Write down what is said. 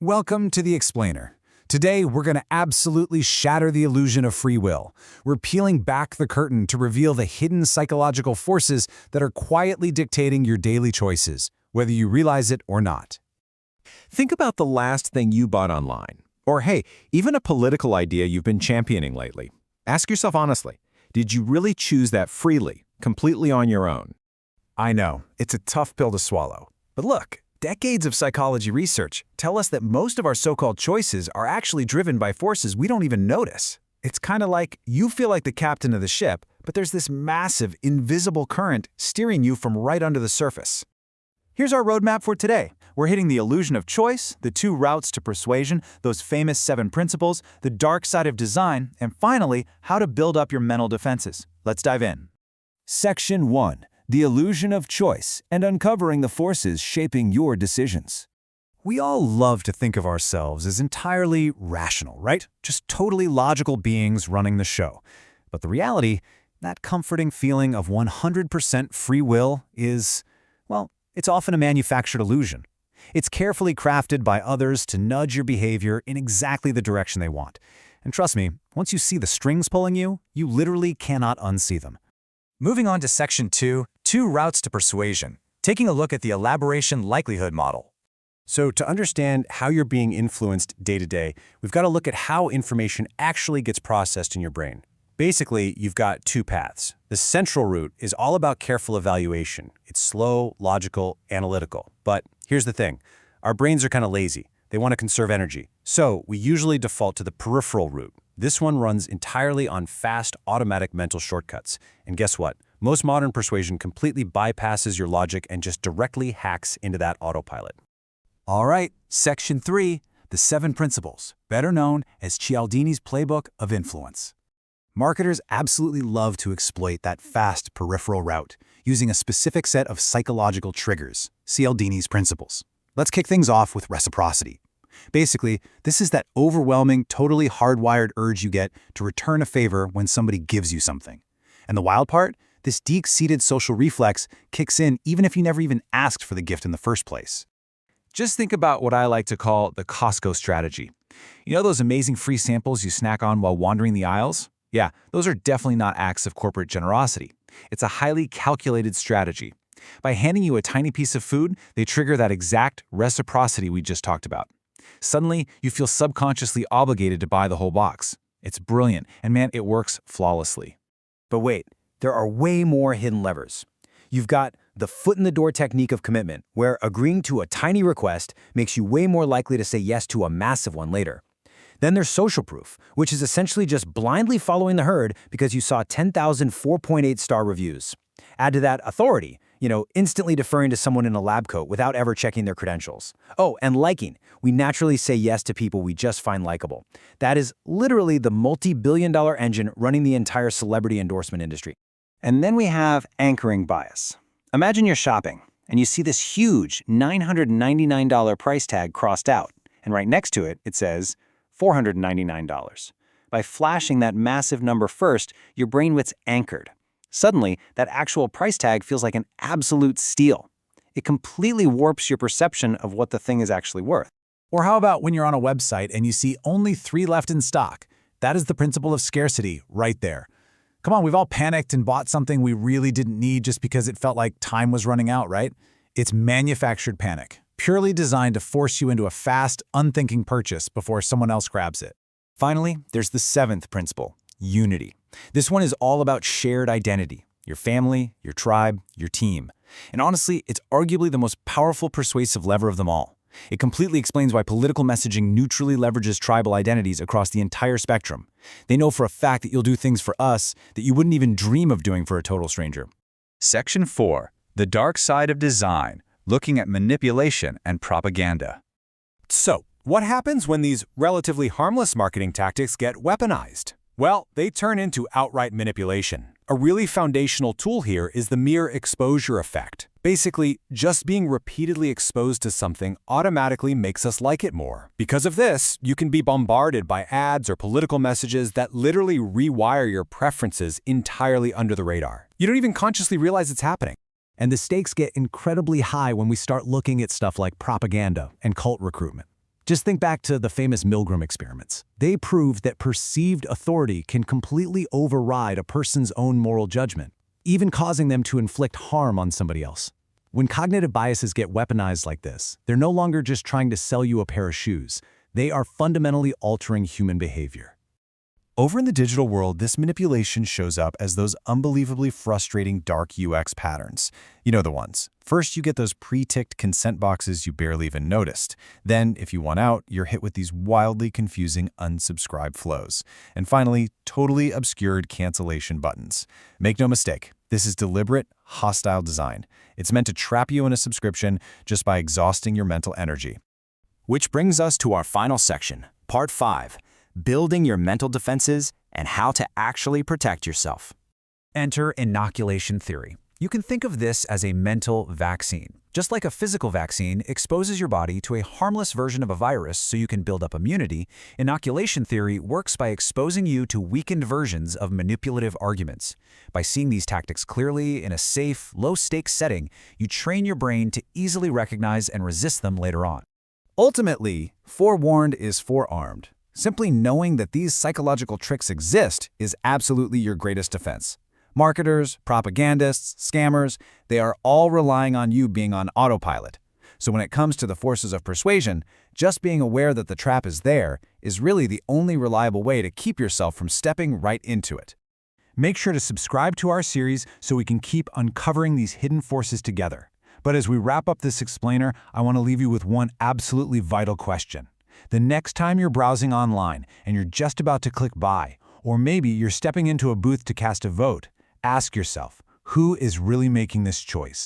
Welcome to The Explainer. Today, we're going to absolutely shatter the illusion of free will. We're peeling back the curtain to reveal the hidden psychological forces that are quietly dictating your daily choices, whether you realize it or not. Think about the last thing you bought online. Or hey, even a political idea you've been championing lately. Ask yourself honestly, did you really choose that freely, completely on your own? I know, it's a tough pill to swallow. But look, decades of psychology research tell us that most of our so-called choices are actually driven by forces we don't even notice. It's kind of like you feel like the captain of the ship, but there's this massive, invisible current steering you from right under the surface. Here's our roadmap for today. We're hitting the illusion of choice, the 2 routes to persuasion, those famous 7 principles, the dark side of design, and finally, how to build up your mental defenses. Let's dive in. Section 1. The illusion of choice and uncovering the forces shaping your decisions. We all love to think of ourselves as entirely rational, right? Just totally logical beings running the show. But the reality, that comforting feeling of 100% free will is, well, it's often a manufactured illusion. It's carefully crafted by others to nudge your behavior in exactly the direction they want. And trust me, once you see the strings pulling you, you literally cannot unsee them. Moving on to Section 2, 2 routes to persuasion, taking a look at the elaboration likelihood model. So to understand how you're being influenced day to day, we've got to look at how information actually gets processed in your brain. Basically, you've got 2 paths. The central route is all about careful evaluation. It's slow, logical, analytical. But here's the thing. Our brains are kind of lazy. They want to conserve energy. So we usually default to the peripheral route. This one runs entirely on fast, automatic mental shortcuts. And guess what? Most modern persuasion completely bypasses your logic and just directly hacks into that autopilot. All right, Section 3, the 7 principles, better known as Cialdini's playbook of influence. Marketers absolutely love to exploit that fast peripheral route, using a specific set of psychological triggers, Cialdini's principles. Let's kick things off with reciprocity. Basically, this is that overwhelming, totally hardwired urge you get to return a favor when somebody gives you something. And the wild part? This deep-seated social reflex kicks in even if you never even asked for the gift in the first place. Just think about what I like to call the Costco strategy. You know those amazing free samples you snack on while wandering the aisles? Yeah, those are definitely not acts of corporate generosity. It's a highly calculated strategy. By handing you a tiny piece of food, they trigger that exact reciprocity we just talked about. Suddenly, you feel subconsciously obligated to buy the whole box. It's brilliant, and man, it works flawlessly. But wait, there are way more hidden levers. You've got the foot-in-the-door technique of commitment, where agreeing to a tiny request makes you way more likely to say yes to a massive one later. Then there's social proof, which is essentially just blindly following the herd because you saw 10,000 4.8-star reviews. Add to that authority, instantly deferring to someone in a lab coat without ever checking their credentials. Oh, and liking. We naturally say yes to people we just find likable. That is literally the multi-billion-dollar engine running the entire celebrity endorsement industry. And then we have anchoring bias. Imagine you're shopping, and you see this huge $999 price tag crossed out, and right next to it, it says $499. By flashing that massive number first, your brain gets anchored. Suddenly, that actual price tag feels like an absolute steal. It completely warps your perception of what the thing is actually worth. Or how about when you're on a website and you see only 3 left in stock? That is the principle of scarcity right there. Come on, we've all panicked and bought something we really didn't need just because it felt like time was running out, right? It's manufactured panic, purely designed to force you into a fast, unthinking purchase before someone else grabs it. Finally, there's the 7th principle, unity. This one is all about shared identity, your family, your tribe, your team. And honestly, it's arguably the most powerful persuasive lever of them all. It completely explains why political messaging neutrally leverages tribal identities across the entire spectrum. They know for a fact that you'll do things for us that you wouldn't even dream of doing for a total stranger. Section 4. The dark side of design, looking at manipulation and propaganda. So, what happens when these relatively harmless marketing tactics get weaponized? Well, they turn into outright manipulation. A really foundational tool here is the mere exposure effect. Basically, just being repeatedly exposed to something automatically makes us like it more. Because of this, you can be bombarded by ads or political messages that literally rewire your preferences entirely under the radar. You don't even consciously realize it's happening. And the stakes get incredibly high when we start looking at stuff like propaganda and cult recruitment. Just think back to the famous Milgram experiments. They proved that perceived authority can completely override a person's own moral judgment, even causing them to inflict harm on somebody else. When cognitive biases get weaponized like this, they're no longer just trying to sell you a pair of shoes. They are fundamentally altering human behavior. Over in the digital world, this manipulation shows up as those unbelievably frustrating dark UX patterns. You know the ones. First, you get those pre-ticked consent boxes you barely even noticed. Then, if you want out, you're hit with these wildly confusing unsubscribe flows. And finally, totally obscured cancellation buttons. Make no mistake, this is deliberate, hostile design. It's meant to trap you in a subscription just by exhausting your mental energy. Which brings us to our final section, Part 5. Building your mental defenses and how to actually protect yourself. Enter inoculation theory. You can think of this as a mental vaccine. Just like a physical vaccine exposes your body to a harmless version of a virus so you can build up immunity, inoculation theory works by exposing you to weakened versions of manipulative arguments. By seeing these tactics clearly in a safe, low-stakes setting, you train your brain to easily recognize and resist them later on. Ultimately, forewarned is forearmed. Simply knowing that these psychological tricks exist is absolutely your greatest defense. Marketers, propagandists, scammers, they are all relying on you being on autopilot. So when it comes to the forces of persuasion, just being aware that the trap is there is really the only reliable way to keep yourself from stepping right into it. Make sure to subscribe to our series so we can keep uncovering these hidden forces together. But as we wrap up this explainer, I want to leave you with one absolutely vital question. The next time you're browsing online and you're just about to click buy, or maybe you're stepping into a booth to cast a vote, ask yourself, who is really making this choice?